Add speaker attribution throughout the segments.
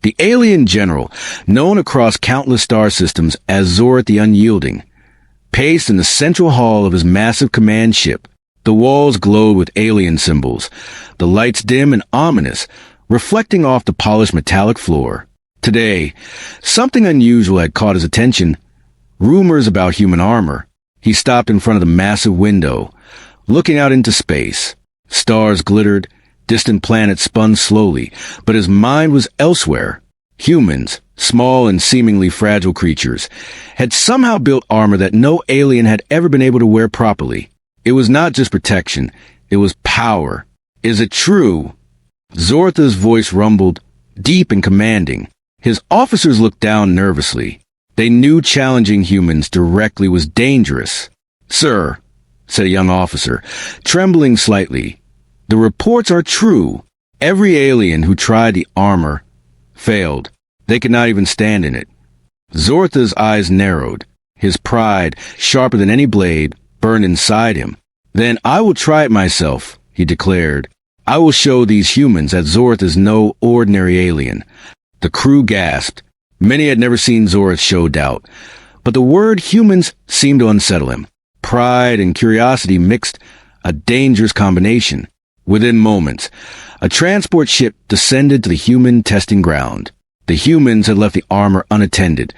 Speaker 1: The alien general, known across countless star systems as Zorth the Unyielding, paced in the central hall of his massive command ship. The walls glowed with alien symbols, the lights dim and ominous, reflecting off the polished metallic floor. Today, something unusual had caught his attention. Rumors about human armor. He stopped in front of the massive window, looking out into space. Stars glittered, distant planets spun slowly, but his mind was elsewhere. Humans, small and seemingly fragile creatures, had somehow built armor that no alien had ever been able to wear properly. It was not just protection, it was power. Is it true? Zortha's voice rumbled, deep and commanding. His officers looked down nervously. They knew challenging humans directly was dangerous. "Sir," said a young officer, trembling slightly, "the reports are true. Every alien who tried the armor failed. They could not even stand in it." Zortha's eyes narrowed. His pride, sharper than any blade, burned inside him. "Then I will try it myself," he declared. "I will show these humans that Zorth is no ordinary alien." The crew gasped. Many had never seen Zorth show doubt, but the word humans seemed to unsettle him. Pride and curiosity mixed, a dangerous combination. Within moments, a transport ship descended to the human testing ground. The humans had left the armor unattended,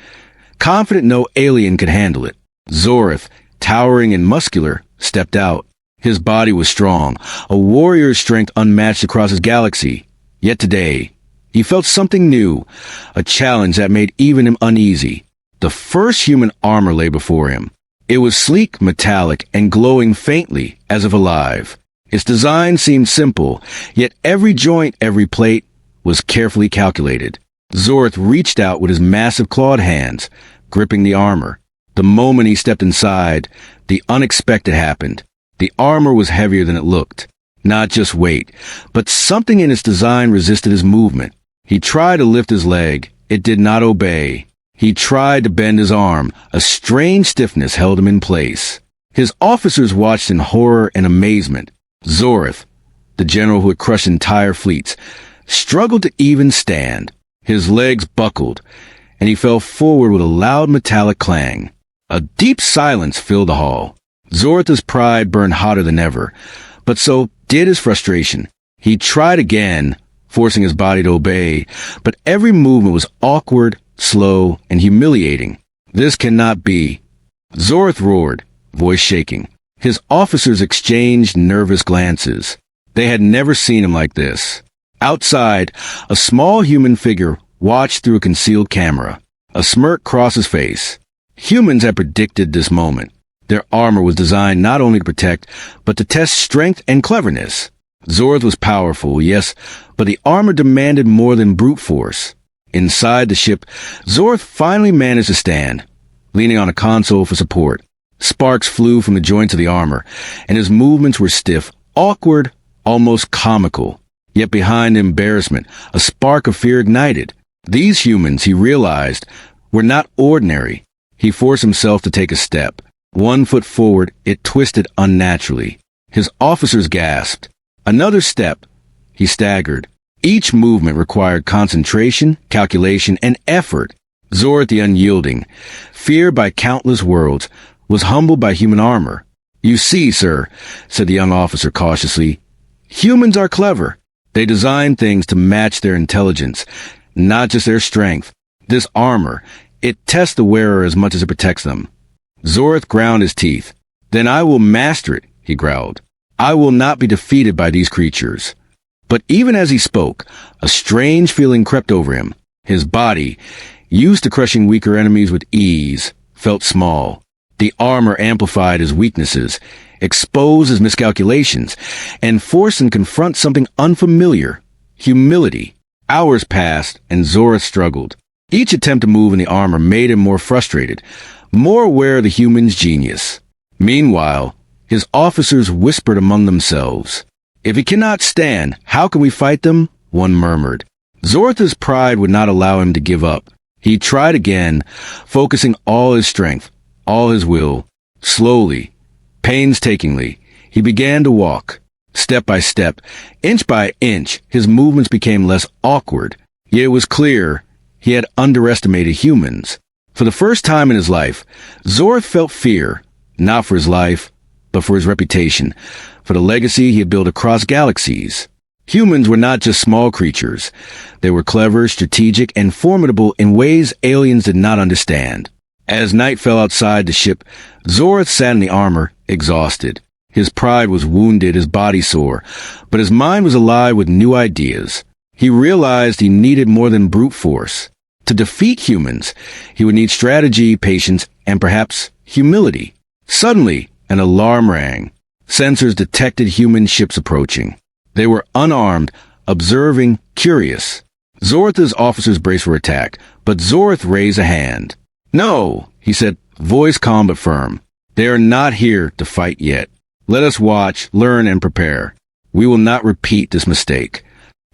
Speaker 1: confident no alien could handle it. Zorth, towering and muscular, stepped out. His body was strong, a warrior's strength unmatched across his galaxy. Yet today, he felt something new, a challenge that made even him uneasy. The first human armor lay before him. It was sleek, metallic, and glowing faintly, as if alive. Its design seemed simple, yet every joint, every plate, was carefully calculated. Zorth reached out with his massive clawed hands, gripping the armor. The moment he stepped inside, the unexpected happened. The armor was heavier than it looked. Not just weight, but something in its design resisted his movement. He tried to lift his leg. It did not obey. He tried to bend his arm. A strange stiffness held him in place. His officers watched in horror and amazement. Zorth, the general who had crushed entire fleets, struggled to even stand. His legs buckled, and he fell forward with a loud metallic clang. A deep silence filled the hall. Zortha's pride burned hotter than ever, but so did his frustration. He tried again, forcing his body to obey, but every movement was awkward, slow, and humiliating. "This cannot be." Zorth roared, voice shaking. His officers exchanged nervous glances. They had never seen him like this. Outside, a small human figure watched through a concealed camera. A smirk crossed his face. Humans had predicted this moment. Their armor was designed not only to protect, but to test strength and cleverness. Zorth was powerful, yes, but the armor demanded more than brute force. Inside the ship, Zorth finally managed to stand, leaning on a console for support. Sparks flew from the joints of the armor, and his movements were stiff, awkward, almost comical. Yet behind embarrassment, a spark of fear ignited. These humans, he realized, were not ordinary. He forced himself to take a step. 1 foot forward, it twisted unnaturally. His officers gasped. Another step. He staggered. Each movement required concentration, calculation, and effort. Zorth the Unyielding, feared by countless worlds, was humbled by human armor. "You see, sir," said the young officer cautiously, "humans are clever. They design things to match their intelligence, not just their strength. This armor, it tests the wearer as much as it protects them." Zorth ground his teeth. "Then I will master it," he growled. "I will not be defeated by these creatures." But even as he spoke, a strange feeling crept over him. His body, used to crushing weaker enemies with ease, felt small. The armor amplified his weaknesses, exposed his miscalculations, and forced him to confront something unfamiliar: humility. Hours passed, and Zorth struggled. Each attempt to move in the armor made him more frustrated, more aware of the human's genius. Meanwhile, his officers whispered among themselves. "If he cannot stand, how can we fight them?" one murmured. Zortha's pride would not allow him to give up. He tried again, focusing all his strength, all his will. Slowly, painstakingly, he began to walk. Step by step, inch by inch, his movements became less awkward, Yet it was clear he had underestimated humans. For the first time in his life, Zorth felt fear, not for his life, but for his reputation, for the legacy he had built across galaxies. Humans were not just small creatures. They were clever, strategic, and formidable in ways aliens did not understand. As night fell outside the ship, Zorth sat in the armor, exhausted. His pride was wounded, his body sore, but his mind was alive with new ideas. He realized he needed more than brute force. To defeat humans, he would need strategy, patience, and perhaps humility. Suddenly, an alarm rang. Sensors detected human ships approaching. They were unarmed, observing, curious. Zorth's officers braced for attack, but Zorth raised a hand. "No," he said, voice calm but firm. "They are not here to fight yet. Let us watch, learn, and prepare. We will not repeat this mistake."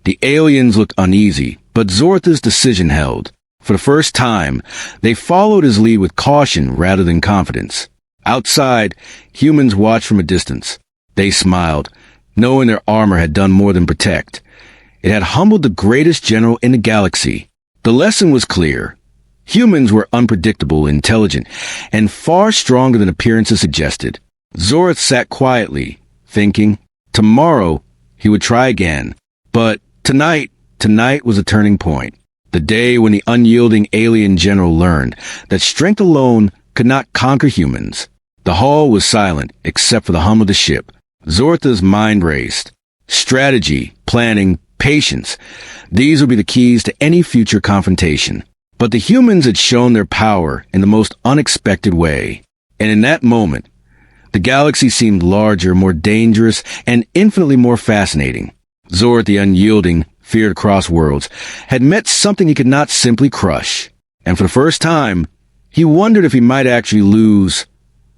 Speaker 1: The aliens looked uneasy, but Zorth's decision held. For the first time, they followed his lead with caution rather than confidence. Outside, humans watched from a distance. They smiled, knowing their armor had done more than protect. It had humbled the greatest general in the galaxy. The lesson was clear. Humans were unpredictable, intelligent, and far stronger than appearances suggested. Zorth sat quietly, thinking. Tomorrow, he would try again. But tonight was a turning point. The day when the unyielding alien general learned that strength alone could not conquer humans. The hall was silent, except for the hum of the ship. Zorth's mind raced. Strategy, planning, patience. These would be the keys to any future confrontation. But the humans had shown their power in the most unexpected way. And in that moment, the galaxy seemed larger, more dangerous, and infinitely more fascinating. Zorth the Unyielding, feared across worlds, had met something he could not simply crush. And for the first time, he wondered if he might actually lose.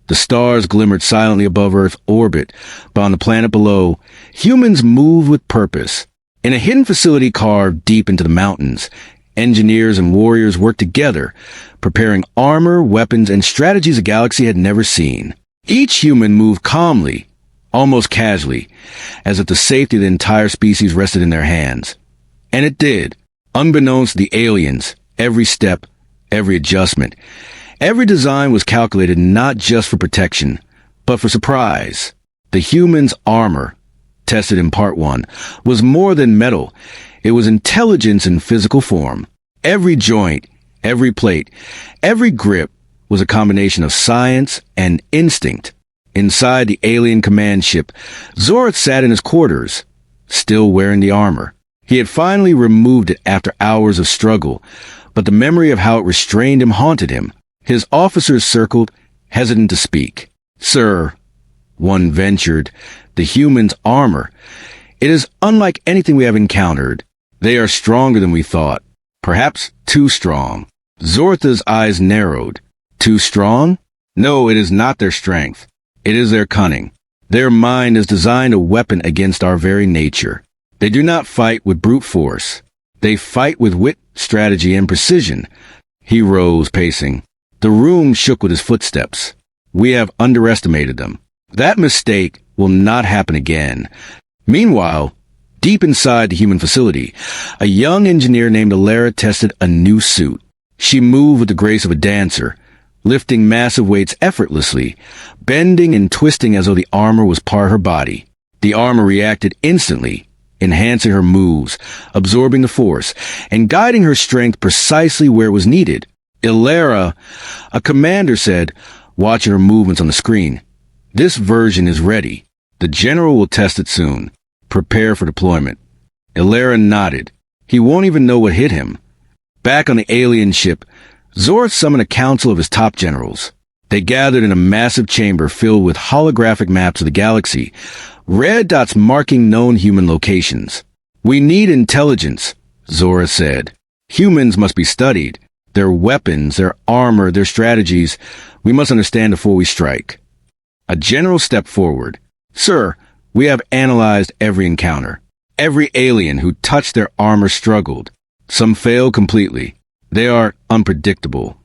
Speaker 1: The stars glimmered silently above Earth's orbit, but on the planet below, humans moved with purpose. In a hidden facility carved deep into the mountains, engineers and warriors worked together, preparing armor, weapons, and strategies the galaxy had never seen. Each human moved calmly, almost casually, as if the safety of the entire species rested in their hands. And it did. Unbeknownst to the aliens, every step, every adjustment, every design was calculated not just for protection, but for surprise. The humans' armor, tested in Part 1, was more than metal. It was intelligence in physical form. Every joint, every plate, every grip was a combination of science and instinct. Inside the alien command ship, Zorth sat in his quarters, still wearing the armor. He had finally removed it after hours of struggle, but the memory of how it restrained him haunted him. His officers circled, hesitant to speak. "Sir," one ventured, "the humans' armor. It is unlike anything we have encountered. They are stronger than we thought. Perhaps too strong." Zorth's eyes narrowed. Too strong? No, it is not their strength. It is their cunning. Their mind has designed a weapon against our very nature. They do not fight with brute force. They fight with wit, strategy, and precision. He rose, pacing. The room shook with his footsteps. "We have underestimated them. That mistake will not happen again." Meanwhile, deep inside the human facility, a young engineer named Alara tested a new suit. She moved with the grace of a dancer, lifting massive weights effortlessly, bending and twisting as though the armor was part of her body. The armor reacted instantly, enhancing her moves, absorbing the force, and guiding her strength precisely where it was needed. Alara, a commander, said, watching her movements on the screen, "This version is ready. The general will test it soon. Prepare for deployment." Alara nodded. He won't even know what hit him. Back on the alien ship, Zorth summoned a council of his top generals. They gathered in a massive chamber filled with holographic maps of the galaxy, red dots marking known human locations. "We need intelligence," Zorth said. "Humans must be studied. Their weapons, their armor, their strategies. We must understand before we strike." A general stepped forward. "Sir, we have analyzed every encounter. Every alien who touched their armor struggled. Some failed completely. They are unpredictable."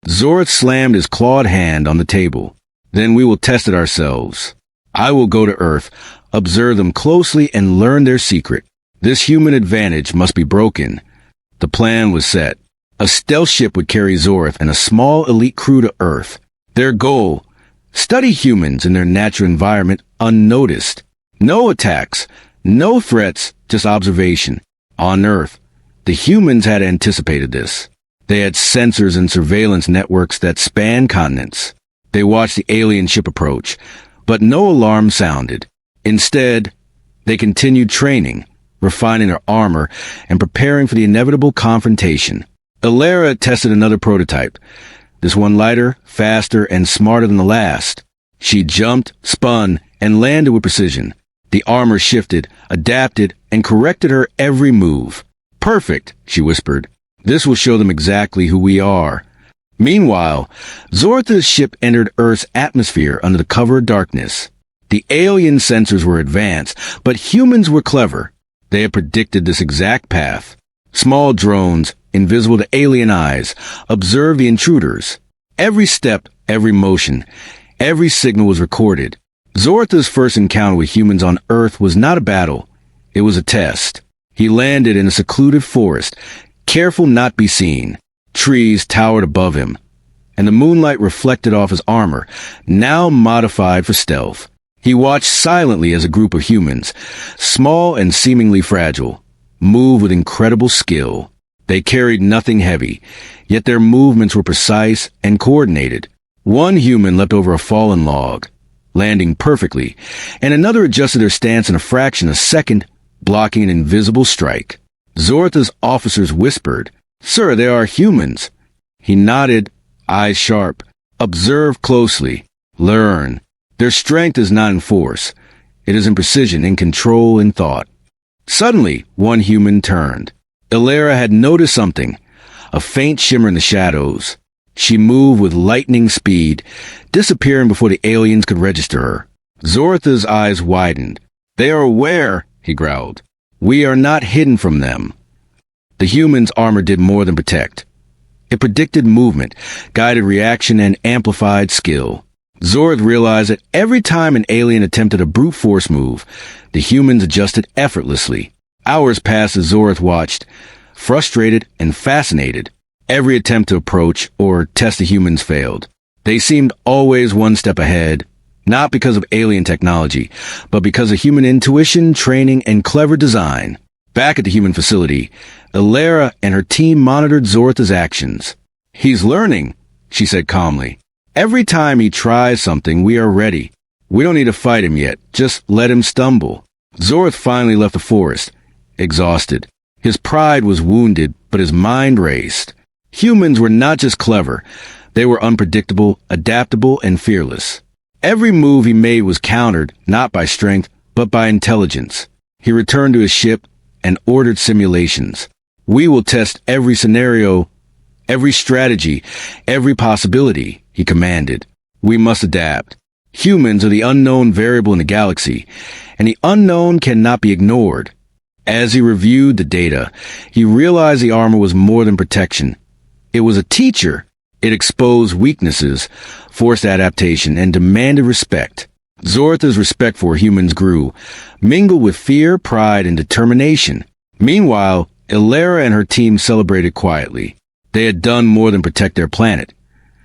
Speaker 1: Zorth slammed his clawed hand on the table. "Then we will test it ourselves. I will go to Earth, observe them closely, and learn their secret. This human advantage must be broken. The plan was set. A stealth ship would carry Zorth and a small elite crew to Earth. Their goal: study humans in their natural environment unnoticed. No attacks, no threats, just observation. On Earth, the humans had anticipated this. They had sensors and surveillance networks that spanned continents. They watched the alien ship approach, but no alarm sounded. Instead, they continued training, refining their armor, and preparing for the inevitable confrontation. Illyria tested another prototype, this one lighter, faster, and smarter than the last. She jumped, spun, and landed with precision. The armor shifted, adapted, and corrected her every move. "Perfect," she whispered. "This will show them exactly who we are." Meanwhile, Zortha's ship entered Earth's atmosphere under the cover of darkness. The alien sensors were advanced, but humans were clever. They had predicted this exact path. Small drones, invisible to alien eyes, observed the intruders. Every step, every motion, every signal was recorded. Zortha's first encounter with humans on Earth was not a battle. It was a test. He landed in a secluded forest, careful not to be seen. Trees towered above him, and the moonlight reflected off his armor, now modified for stealth. He watched silently as a group of humans, small and seemingly fragile, moved with incredible skill. They carried nothing heavy, yet their movements were precise and coordinated. One human leapt over a fallen log, landing perfectly, and another adjusted their stance in a fraction of a second, blocking an invisible strike. Zortha's officers whispered, "Sir, they are humans." He nodded, eyes sharp. "Observe closely. Learn. Their strength is not in force. It is in precision, in control, in thought." Suddenly, one human turned. Illyria had noticed something, a faint shimmer in the shadows. She moved with lightning speed, disappearing before the aliens could register her. Zortha's eyes widened. "They are aware," he growled. "We are not hidden from them." The human's armor did more than protect. It predicted movement, guided reaction, and amplified skill. Zorth realized that every time an alien attempted a brute force move, the humans adjusted effortlessly. Hours passed as Zorth watched, frustrated and fascinated. Every attempt to approach or test the humans failed. They seemed always one step ahead, not because of alien technology, but because of human intuition, training, and clever design. Back at the human facility, Illyria and her team monitored Zortha's actions. "He's learning," she said calmly. "Every time he tries something, we are ready. We don't need to fight him yet. Just let him stumble." Zorth finally left the forest, exhausted. His pride was wounded, but his mind raced. Humans were not just clever. They were unpredictable, adaptable, and fearless. Every move he made was countered, not by strength, but by intelligence. He returned to his ship and ordered simulations. "We will test every scenario, every strategy, every possibility," he commanded. "We must adapt. Humans are the unknown variable in the galaxy, and the unknown cannot be ignored." As he reviewed the data, he realized the armor was more than protection. It was a teacher. It exposed weaknesses, forced adaptation, and demanded respect. Zortha's respect for humans grew, mingled with fear, pride, and determination. Meanwhile, Illyria and her team celebrated quietly. They had done more than protect their planet.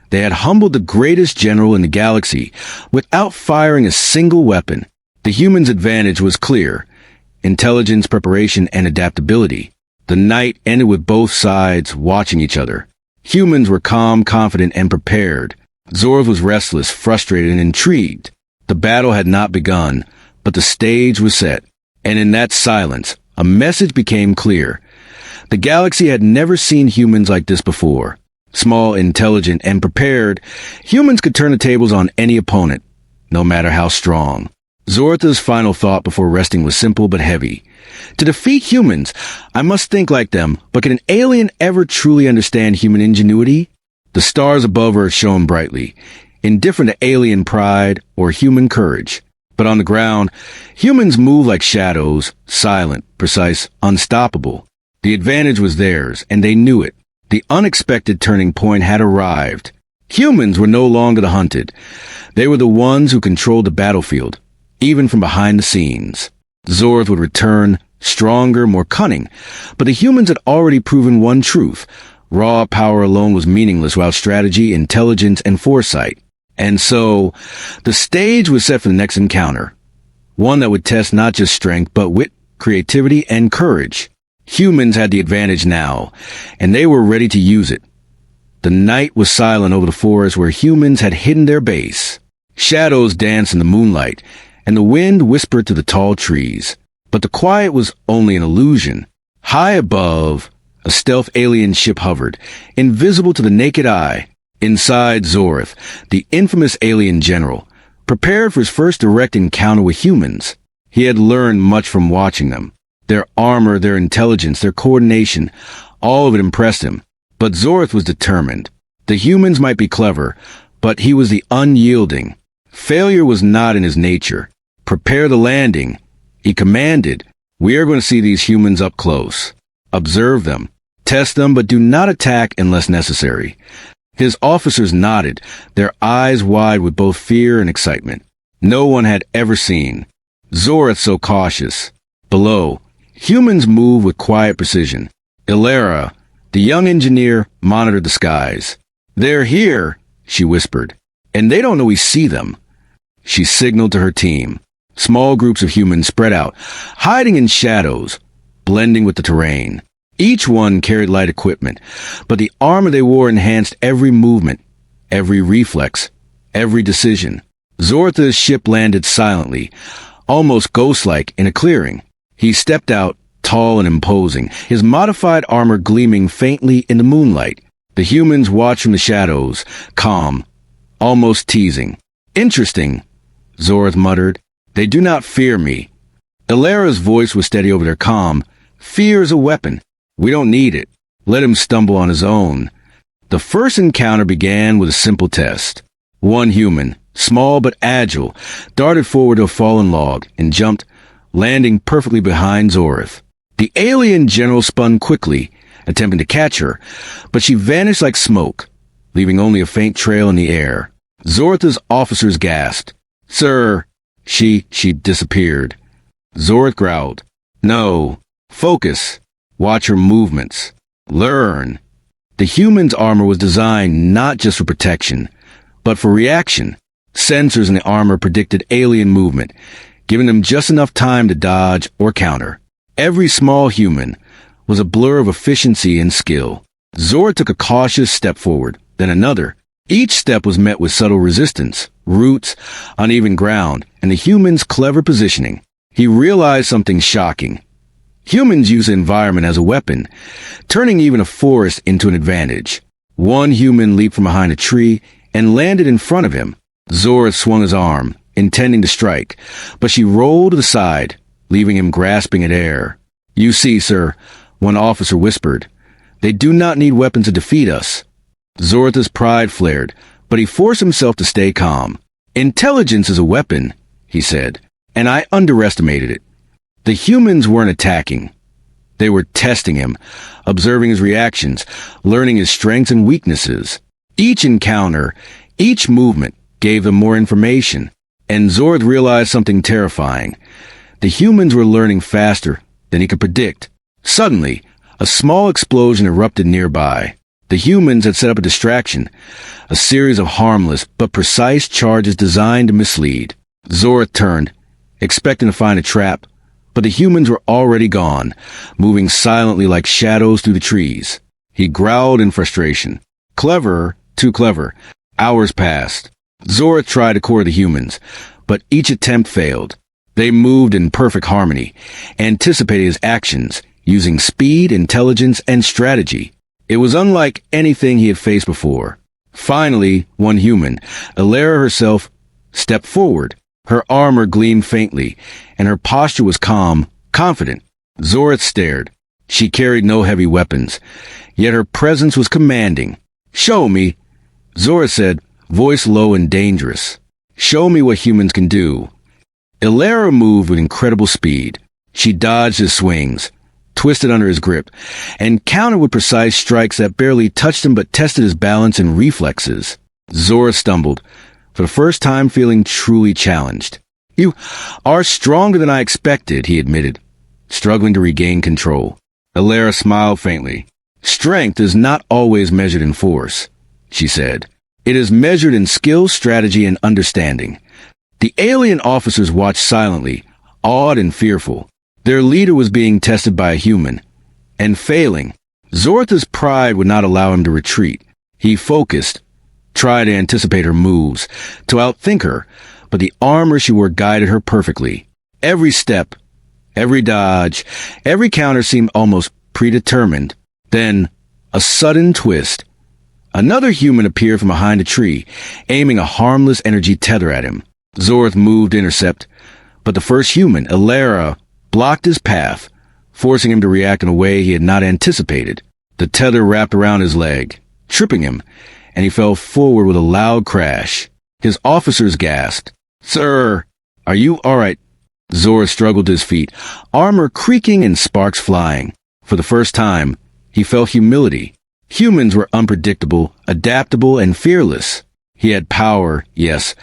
Speaker 1: They had humbled the greatest general in the galaxy without firing a single weapon. The humans' advantage was clear: intelligence, preparation, and adaptability. The night ended with both sides watching each other. Humans were calm, confident, and prepared. Zorth was restless, frustrated, and intrigued. The battle had not begun, but the stage was set. And in that silence, a message became clear. The galaxy had never seen humans like this before. Small, intelligent, and prepared, humans could turn the tables on any opponent, no matter how strong. Zortha's final thought before resting was simple but heavy. To defeat humans, I must think like them, but can an alien ever truly understand human ingenuity? The stars above her shone brightly, indifferent to alien pride or human courage. But on the ground, humans moved like shadows, silent, precise, unstoppable. The advantage was theirs, and they knew it. The unexpected turning point had arrived. Humans were no longer the hunted. They were the ones who controlled the battlefield, even from behind the scenes. Zorth would return, stronger, more cunning. But the humans had already proven one truth. Raw power alone was meaningless without strategy, intelligence, and foresight. And so, the stage was set for the next encounter. One that would test not just strength, but wit, creativity, and courage. Humans had the advantage now, and they were ready to use it. The night was silent over the forest where humans had hidden their base. Shadows danced in the moonlight, and the wind whispered through the tall trees. But the quiet was only an illusion. High above, a stealth alien ship hovered, invisible to the naked eye. Inside Zorth, the infamous alien general, prepared for his first direct encounter with humans. He had learned much from watching them. Their armor, their intelligence, their coordination, all of it impressed him. But Zorth was determined. The humans might be clever, but he was the unyielding. Failure was not in his nature. Prepare the landing. He commanded, "We are going to see these humans up close. Observe them. Test them, but do not attack unless necessary." His officers nodded, their eyes wide with both fear and excitement. No one had ever seen Zorth so cautious. Below, humans moved with quiet precision. Ilera, the young engineer, monitored the skies. "They're here," she whispered, "and they don't know we see them." She signaled to her team. Small groups of humans spread out, hiding in shadows, blending with the terrain. Each one carried light equipment, but the armor they wore enhanced every movement, every reflex, every decision. Zorth's ship landed silently, almost ghost-like, in a clearing. He stepped out, tall and imposing, his modified armor gleaming faintly in the moonlight. The humans watched from the shadows, calm, almost teasing. "Interesting," Zorth muttered. "They do not fear me." Ilera's voice was steady over their calm. "Fear is a weapon. We don't need it. Let him stumble on his own." The first encounter began with a simple test. One human, small but agile, darted forward to a fallen log and jumped, landing perfectly behind Zorth. The alien general spun quickly, attempting to catch her, but she vanished like smoke, leaving only a faint trail in the air. Zorth's officers gasped. "Sir," she disappeared. Zorth growled. "No. Focus. Watch her movements. Learn." The human's armor was designed not just for protection, but for reaction. Sensors in the armor predicted alien movement, giving them just enough time to dodge or counter. Every small human was a blur of efficiency and skill. Zorth took a cautious step forward, then another. Each step was met with subtle resistance, roots, uneven ground, and the human's clever positioning. He realized something shocking. Humans use the environment as a weapon, turning even a forest into an advantage. One human leaped from behind a tree and landed in front of him. Zorth swung his arm, intending to strike, but she rolled to the side, leaving him grasping at air. "You see, sir," one officer whispered, "they do not need weapons to defeat us." Zorth's pride flared, but he forced himself to stay calm. "Intelligence is a weapon," he said, "and I underestimated it." The humans weren't attacking. They were testing him, observing his reactions, learning his strengths and weaknesses. Each encounter, each movement gave them more information, and Zorth realized something terrifying. The humans were learning faster than he could predict. Suddenly, a small explosion erupted nearby. The humans had set up a distraction, a series of harmless but precise charges designed to mislead. Zorth turned, expecting to find a trap, but the humans were already gone, moving silently like shadows through the trees. He growled in frustration. Clever, too clever. Hours passed. Zorth tried to corner the humans, but each attempt failed. They moved in perfect harmony, anticipating his actions, using speed, intelligence, and strategy. It was unlike anything he had faced before. Finally, one human, Ilera herself, stepped forward. Her armor gleamed faintly, and her posture was calm, confident. Zorth stared. She carried no heavy weapons, yet her presence was commanding. "Show me," Zorth said, voice low and dangerous. "Show me what humans can do." Ilera moved with incredible speed. She dodged his swings, twisted under his grip, and countered with precise strikes that barely touched him but tested his balance and reflexes. Zorth stumbled, for the first time feeling truly challenged. "You are stronger than I expected," he admitted. struggling to regain control. Alara smiled faintly. "Strength is not always measured in force," she said. "It is measured in skill, strategy, and understanding." The alien officers watched silently, awed and fearful. Their leader was being tested by a human, and failing. Zortha's pride would not allow him to retreat. He focused, tried to anticipate her moves, to outthink her, but the armor she wore guided her perfectly. Every step, every dodge, every counter seemed almost predetermined. Then, a sudden twist. Another human appeared from behind a tree, aiming a harmless energy tether at him. Zorth moved to intercept, but the first human, Alara, blocked his path, forcing him to react in a way he had not anticipated. The tether wrapped around his leg, tripping him, and he fell forward with a loud crash. His officers gasped. "Sir, are you all right?" Zorth struggled to his feet, armor creaking and sparks flying. For the first time, he felt humility. Humans were unpredictable, adaptable, and fearless. He had power, yes,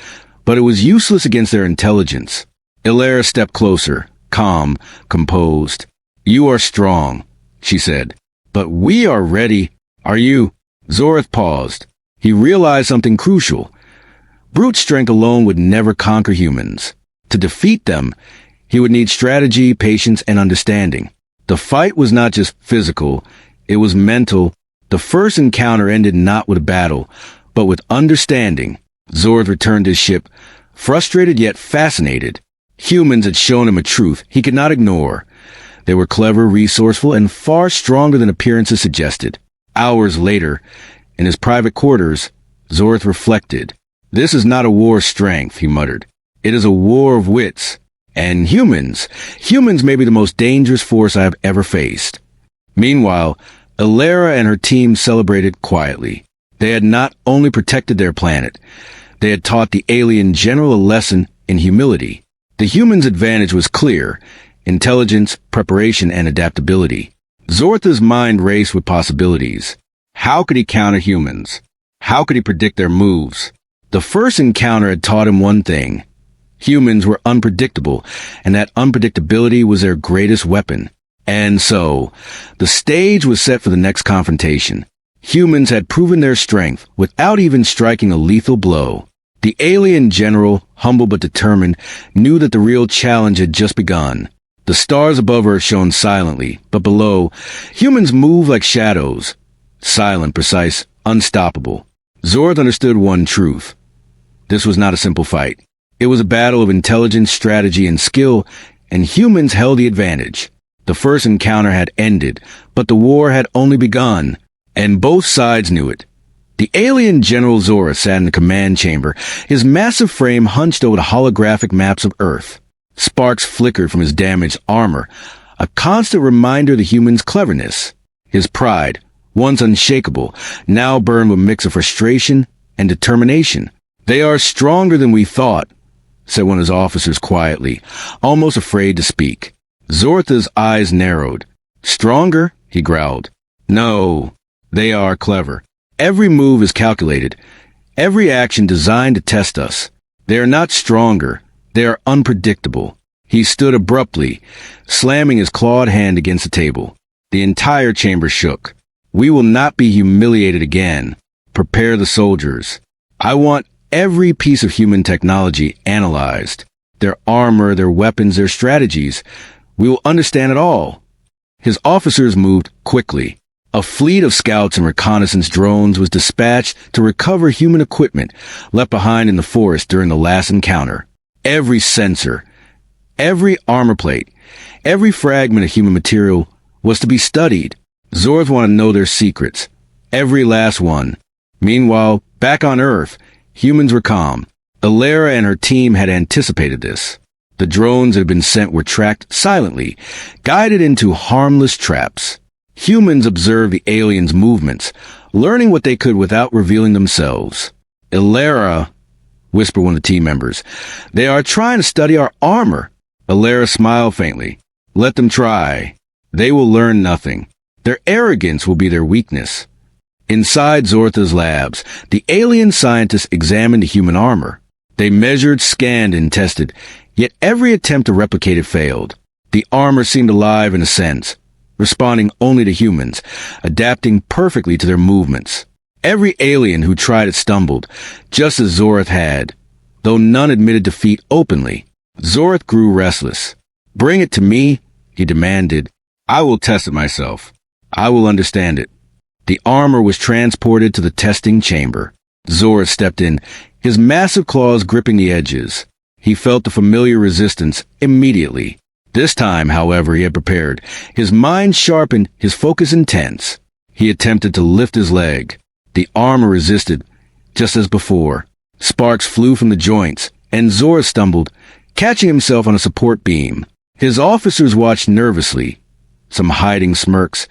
Speaker 1: but it was useless against their intelligence. Alara stepped closer, calm, composed. "You are strong," she said. "But we are ready. Are you?" Zorth paused. He realized something crucial. Brute strength alone would never conquer humans. To defeat them, he would need strategy, patience, and understanding. The fight was not just physical, it was mental. The first encounter ended not with a battle, but with understanding. Zorth returned to his ship, frustrated yet fascinated. Humans had shown him a truth he could not ignore. They were clever, resourceful, and far stronger than appearances suggested. Hours later, in his private quarters, Zorth reflected. "This is not a war of strength," he muttered. "It is a war of wits. And humans may be the most dangerous force I have ever faced." Meanwhile, Alara and her team celebrated quietly. They had not only protected their planet, they had taught the alien general a lesson in humility. The humans' advantage was clear: intelligence, preparation, and adaptability. Zortha's mind raced with possibilities. How could he counter humans? How could he predict their moves? The first encounter had taught him one thing. Humans were unpredictable, and that unpredictability was their greatest weapon. And so, the stage was set for the next confrontation. Humans had proven their strength without even striking a lethal blow. The alien general, humble but determined, knew that the real challenge had just begun. The stars above Earth shone silently, but below, humans moved like shadows. Silent, precise, unstoppable. Zorth understood one truth. This was not a simple fight. It was a battle of intelligence, strategy, and skill, and humans held the advantage. The first encounter had ended, but the war had only begun, and both sides knew it. The alien General Zora sat in the command chamber, his massive frame hunched over the holographic maps of Earth. Sparks flickered from his damaged armor, a constant reminder of the human's cleverness. His pride, once unshakable, now burned with a mix of frustration and determination. "They are stronger than we thought," said one of his officers quietly, almost afraid to speak. Zortha's eyes narrowed. "Stronger?" he growled. "No, they are clever. Every move is calculated, every action designed to test us. They are not stronger, they are unpredictable." He stood abruptly, slamming his clawed hand against the table. The entire chamber shook. "We will not be humiliated again. Prepare the soldiers. I want every piece of human technology analyzed. Their armor, their weapons, their strategies. We will understand it all." His officers moved quickly. A fleet of scouts and reconnaissance drones was dispatched to recover human equipment left behind in the forest during the last encounter. Every sensor, every armor plate, every fragment of human material was to be studied. Zorth wanted to know their secrets. Every last one. Meanwhile, back on Earth, humans were calm. Alara and her team had anticipated this. The drones that had been sent were tracked silently, guided into harmless traps. Humans observed the aliens' movements, learning what they could without revealing themselves. "Alara," whispered one of the team members, "they are trying to study our armor." Alara smiled faintly. "Let them try. They will learn nothing. Their arrogance will be their weakness." Inside Zortha's labs, the alien scientists examined the human armor. They measured, scanned, and tested, yet every attempt to replicate it failed. The armor seemed alive in a sense, responding only to humans, adapting perfectly to their movements. Every alien who tried it stumbled, just as Zorath had, though none admitted defeat openly. Zorath grew restless. "Bring it to me," he demanded. "I will test it myself. I will understand it." The armor was transported to the testing chamber. Zorath stepped in, his massive claws gripping the edges. He felt the familiar resistance immediately. This time, however, he had prepared. His mind sharpened, his focus intense. He attempted to lift his leg. The armor resisted, just as before. Sparks flew from the joints, and Zorath stumbled, catching himself on a support beam. His officers watched nervously, some hiding smirks,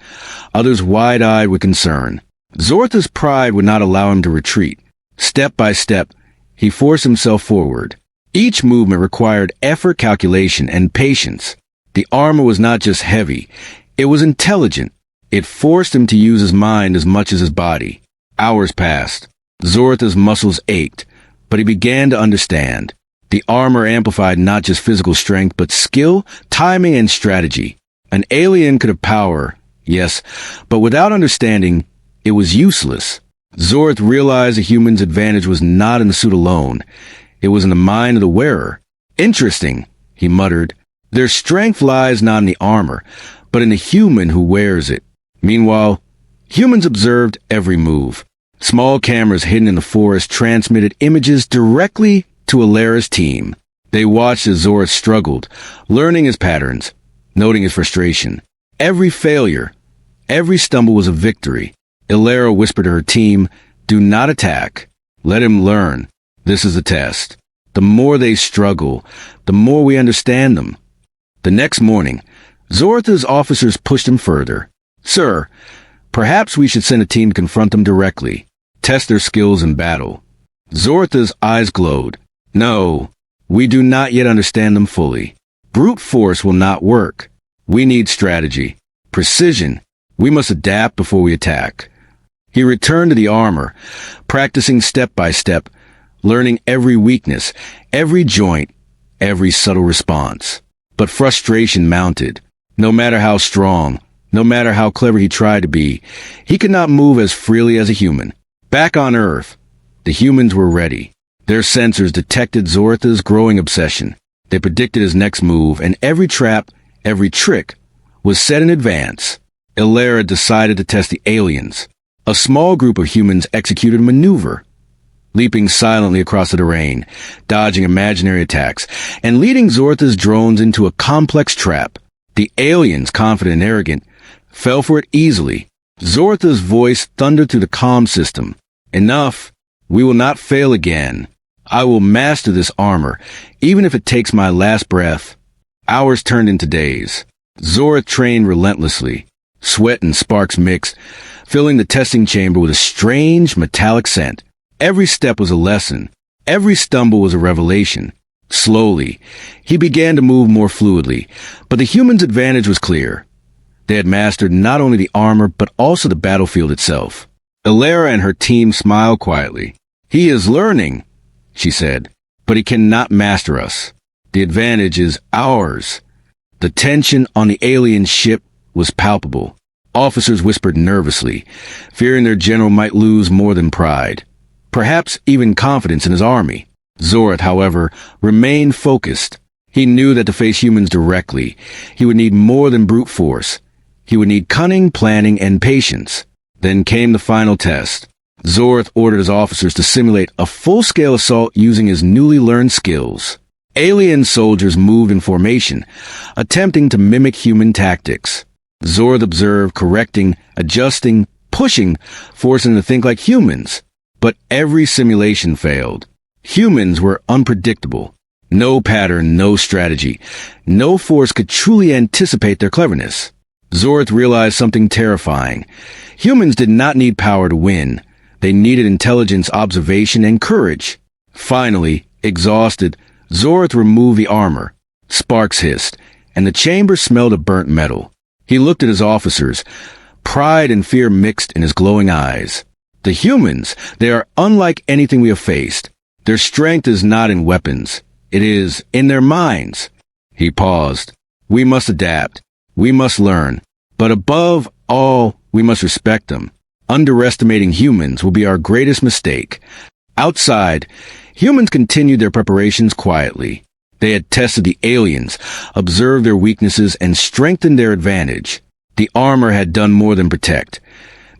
Speaker 1: others wide-eyed with concern. Zorath's pride would not allow him to retreat. Step by step, he forced himself forward. Each movement required effort, calculation, and patience. The armor was not just heavy, it was intelligent. It forced him to use his mind as much as his body. Hours passed. Zorath's muscles ached, but he began to understand. The armor amplified not just physical strength, but skill, timing, and strategy. An alien could have power, yes, but without understanding, it was useless. Zorath realized the human's advantage was not in the suit alone. It was in the mind of the wearer. "Interesting," he muttered. "Their strength lies not in the armor, but in the human who wears it." Meanwhile, humans observed every move. Small cameras hidden in the forest transmitted images directly to Alera's team. They watched as Zorath struggled, learning his patterns, noting his frustration. Every failure, every stumble was a victory. Alera whispered to her team, "Do not attack. Let him learn. This is a test. The more they struggle, the more we understand them." The next morning, Zorath's officers pushed him further. "Sir, perhaps we should send a team to confront them directly, test their skills in battle." Zorath's eyes glowed. "No, we do not yet understand them fully. Brute force will not work. We need strategy, precision. We must adapt before we attack." He returned to the armor, practicing step by step, learning every weakness, every joint, every subtle response. But frustration mounted. No matter how strong, no matter how clever he tried to be, he could not move as freely as a human. Back on Earth, the humans were ready. Their sensors detected Zorath's growing obsession. They predicted his next move, and every trap, every trick, was set in advance. Alera decided to test the aliens. A small group of humans executed a maneuver, leaping silently across the terrain, dodging imaginary attacks, and leading Zorath's drones into a complex trap. The aliens, confident and arrogant, fell for it easily. Zorath's voice thundered through the comm system. "Enough! We will not fail again. I will master this armor, even if it takes my last breath." Hours turned into days. Zorath trained relentlessly. Sweat and sparks mixed, filling the testing chamber with a strange metallic scent. Every step was a lesson. Every stumble was a revelation. Slowly, he began to move more fluidly, but the human's advantage was clear. They had mastered not only the armor, but also the battlefield itself. Alera and her team smiled quietly. "He is learning," she said, "but he cannot master us. The advantage is ours." The tension on the alien ship was palpable. Officers whispered nervously, fearing their general might lose more than pride, perhaps even confidence in his army. Zorath, however, remained focused. He knew that to face humans directly, he would need more than brute force. He would need cunning, planning, and patience. Then came the final test. Zorath ordered his officers to simulate a full-scale assault using his newly learned skills. Alien soldiers moved in formation, attempting to mimic human tactics. Zorath observed, correcting, adjusting, pushing, forcing them to think like humans. But every simulation failed. Humans were unpredictable. No pattern, no strategy. No force could truly anticipate their cleverness. Zorath realized something terrifying. Humans did not need power to win. They needed intelligence, observation, and courage. Finally, exhausted, Zorath removed the armor. Sparks hissed, and the chamber smelled of burnt metal. He looked at his officers. Pride and fear mixed in his glowing eyes. The humans, they are unlike anything we have faced. Their strength is not in weapons. It is in their minds. He paused. We must adapt. We must learn. But above all, we must respect them. Underestimating humans will be our greatest mistake. Outside, humans continued their preparations quietly. They had tested the aliens, observed their weaknesses, and strengthened their advantage. The armor had done more than protect.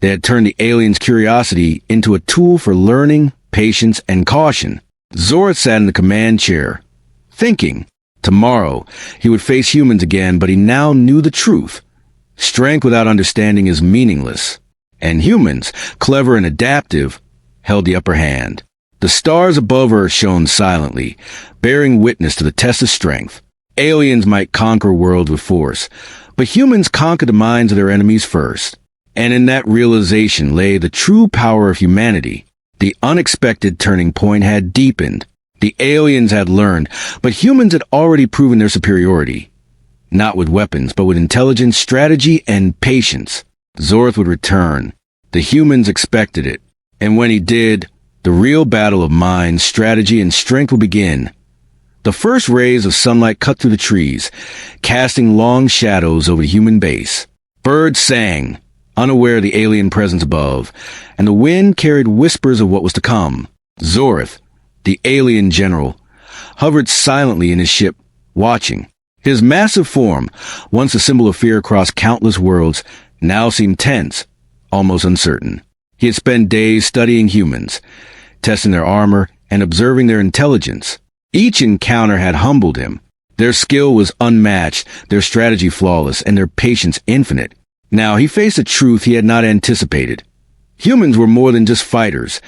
Speaker 1: They had turned the aliens' curiosity into a tool for learning, patience, and caution. Zora sat in the command chair, thinking. Tomorrow, he would face humans again, but he now knew the truth. Strength without understanding is meaningless. And humans, clever and adaptive, held the upper hand. The stars above Earth shone silently, bearing witness to the test of strength. Aliens might conquer worlds with force, but humans conquer the minds of their enemies first. And in that realization lay the true power of humanity. The unexpected turning point had deepened. The aliens had learned, but humans had already proven their superiority. Not with weapons, but with intelligence, strategy, and patience. Zorth would return. The humans expected it. And when he did, the real battle of mind, strategy, and strength would begin. The first rays of sunlight cut through the trees, casting long shadows over the human base. Birds sang, unaware of the alien presence above, and the wind carried whispers of what was to come. Zorth, the alien general, hovered silently in his ship, watching. His massive form, once a symbol of fear across countless worlds, now seemed tense, almost uncertain. He had spent days studying humans, testing their armor and observing their intelligence. Each encounter had humbled him. Their skill was unmatched, their strategy flawless, and their patience infinite. Now he faced a truth he had not anticipated. Humans were more than just fighters.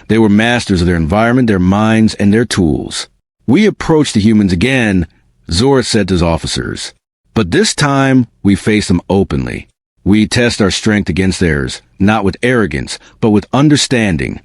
Speaker 1: They were masters of their environment, their minds, and their tools. We approached the humans again, Zora said to his officers. But this time, we face them openly. We test our strength against theirs, not with arrogance, but with understanding.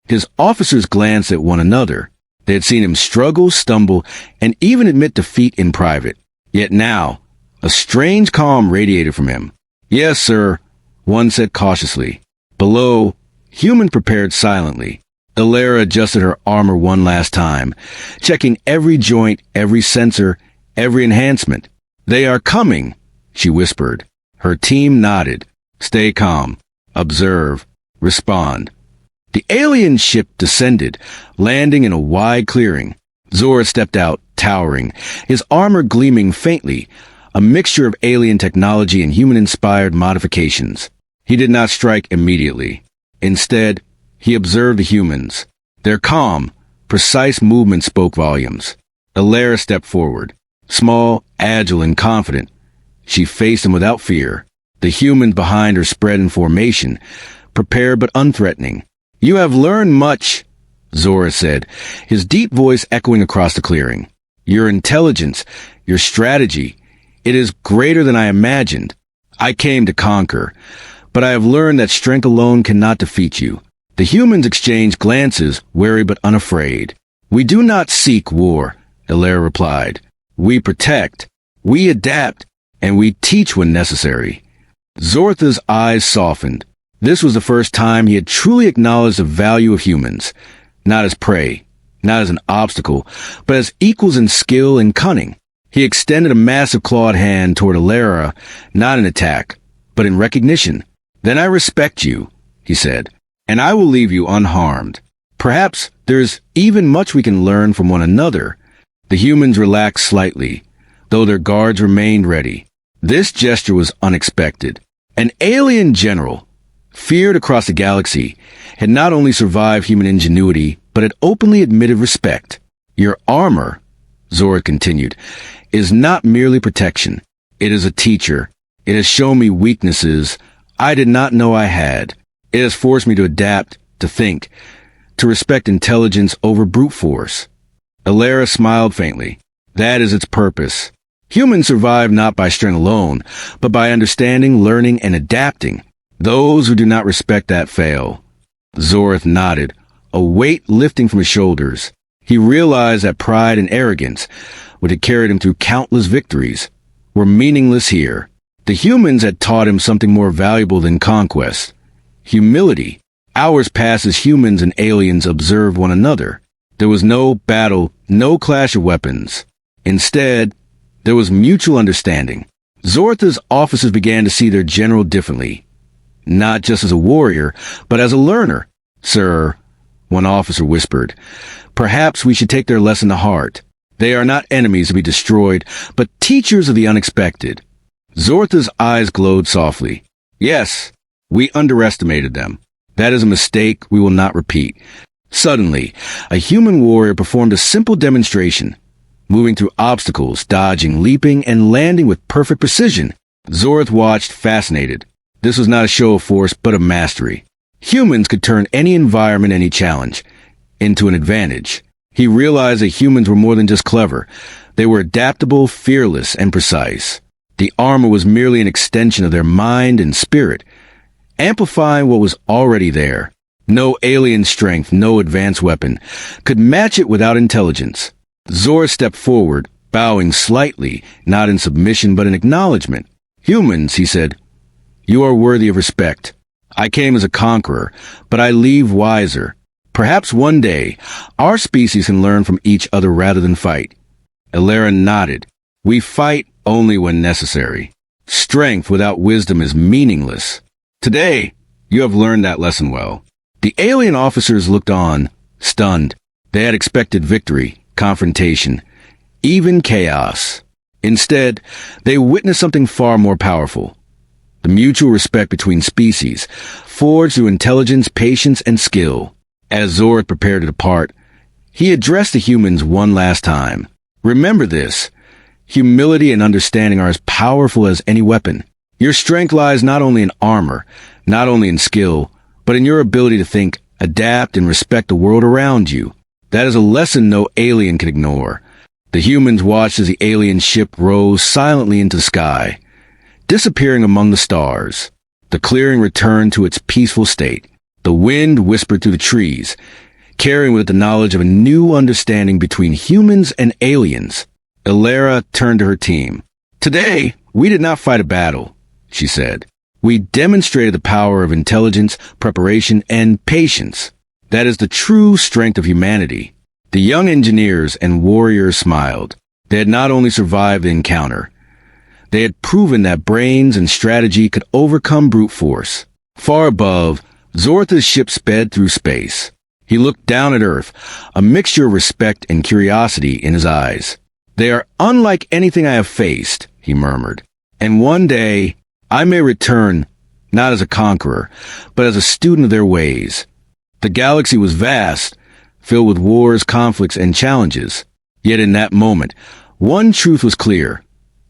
Speaker 1: His officers glanced at one another. They had seen him struggle, stumble, and even admit defeat in private. Yet now, a strange calm radiated from him. Yes, sir, one said cautiously. Below, human prepared silently. Alara adjusted her armor one last time, checking every joint, every sensor, every enhancement. They are coming, she whispered. Her team nodded. Stay calm. Observe. Respond. The alien ship descended, landing in a wide clearing. Zora stepped out, towering, his armor gleaming faintly, a mixture of alien technology and human-inspired modifications. He did not strike immediately. Instead, he observed the humans. Their calm, precise movement spoke volumes. Alara stepped forward, small, agile, and confident. She faced him without fear. The humans behind her spread in formation, prepared but unthreatening. You have learned much, Zora said, his deep voice echoing across the clearing. Your intelligence, your strategy, it is greater than I imagined. I came to conquer, but I have learned that strength alone cannot defeat you. The humans exchanged glances, wary but unafraid. We do not seek war, Alara replied. We protect, we adapt, and we teach when necessary. Zortha's eyes softened. This was the first time he had truly acknowledged the value of humans, not as prey, not as an obstacle, but as equals in skill and cunning. He extended a massive clawed hand toward Alara, not in attack, but in recognition. Then I respect you, he said, and I will leave you unharmed. Perhaps there's even much we can learn from one another. The humans relaxed slightly, though their guards remained ready. This gesture was unexpected. An alien general, feared across the galaxy, had not only survived human ingenuity, but had openly admitted respect. Your armor, Zora continued, is not merely protection. It is a teacher. It has shown me weaknesses I did not know I had. It has forced me to adapt, to think, to respect intelligence over brute force. Alara smiled faintly. That is its purpose. Humans survive not by strength alone, but by understanding, learning, and adapting. Those who do not respect that fail. Zorth nodded, a weight lifting from his shoulders. He realized that pride and arrogance, which had carried him through countless victories, were meaningless here. The humans had taught him something more valuable than conquest. Humility. Hours passed as humans and aliens observed one another. There was no battle, no clash of weapons. Instead, There was mutual understanding. Zortha's officers began to see their general differently, not just as a warrior, but as a learner. "Sir," one officer whispered, "perhaps we should take their lesson to heart. They are not enemies to be destroyed, but teachers of the unexpected." Zortha's eyes glowed softly. "Yes, we underestimated them. That is a mistake we will not repeat." Suddenly, a human warrior performed a simple demonstration, moving through obstacles, dodging, leaping, and landing with perfect precision. Zorth watched, fascinated. This was not a show of force, but of mastery. Humans could turn any environment, any challenge, into an advantage. He realized that humans were more than just clever. They were adaptable, fearless, and precise. The armor was merely an extension of their mind and spirit, amplifying what was already there. No alien strength, no advanced weapon, could match it without intelligence. Zor stepped forward, bowing slightly, not in submission but in acknowledgement. "Humans," he said, "you are worthy of respect. I came as a conqueror, but I leave wiser. Perhaps one day, our species can learn from each other rather than fight." Elara nodded. "We fight only when necessary. Strength without wisdom is meaningless. Today, you have learned that lesson well." The alien officers looked on, stunned. They had expected victory, confrontation, even chaos. Instead, they witnessed something far more powerful. The mutual respect between species, forged through intelligence, patience, and skill. As Zorth prepared to depart, he addressed the humans one last time. "Remember this. Humility and understanding are as powerful as any weapon. Your strength lies not only in armor, not only in skill, but in your ability to think, adapt, and respect the world around you. That is a lesson no alien can ignore." The humans watched as the alien ship rose silently into the sky, disappearing among the stars. The clearing returned to its peaceful state. The wind whispered through the trees, carrying with it the knowledge of a new understanding between humans and aliens. Elara turned to her team. "Today, we did not fight a battle," she said. "We demonstrated the power of intelligence, preparation, and patience. That is the true strength of humanity." The young engineers and warriors smiled. They had not only survived the encounter, they had proven that brains and strategy could overcome brute force. Far above, Zortha's ship sped through space. He looked down at Earth, a mixture of respect and curiosity in his eyes. "They are unlike anything I have faced," he murmured. "And one day, I may return, not as a conqueror, but as a student of their ways." The galaxy was vast, filled with wars, conflicts, and challenges. Yet in that moment, one truth was clear.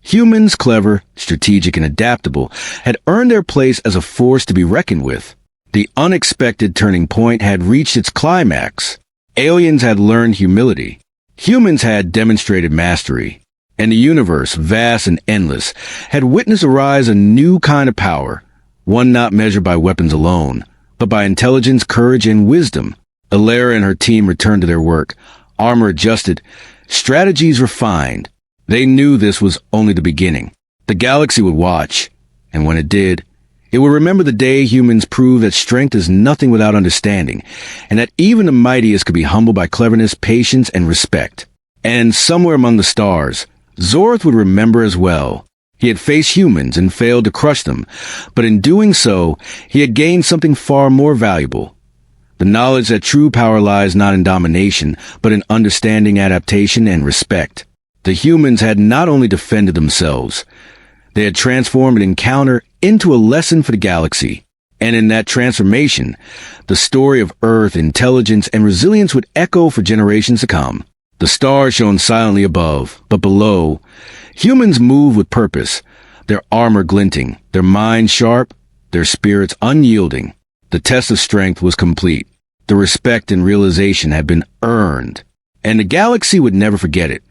Speaker 1: Humans, clever, strategic, and adaptable, had earned their place as a force to be reckoned with. The unexpected turning point had reached its climax. Aliens had learned humility. Humans had demonstrated mastery. And the universe, vast and endless, had witnessed a rise of a new kind of power, one not measured by weapons alone, but by intelligence, courage, and wisdom. Elara and her team returned to their work, armor adjusted, strategies refined. They knew this was only the beginning. The galaxy would watch, and when it did, it would remember the day humans proved that strength is nothing without understanding, and that even the mightiest could be humbled by cleverness, patience, and respect. And somewhere among the stars, Zorth would remember as well. He had faced humans and failed to crush them, but in doing so, he had gained something far more valuable. The knowledge that true power lies not in domination, but in understanding, adaptation, and respect. The humans had not only defended themselves, they had transformed an encounter into a lesson for the galaxy. And in that transformation, the story of Earth, intelligence, and resilience would echo for generations to come. The stars shone silently above, but below, humans moved with purpose, their armor glinting, their minds sharp, their spirits unyielding. The test of strength was complete. The respect and realization had been earned, and the galaxy would never forget it.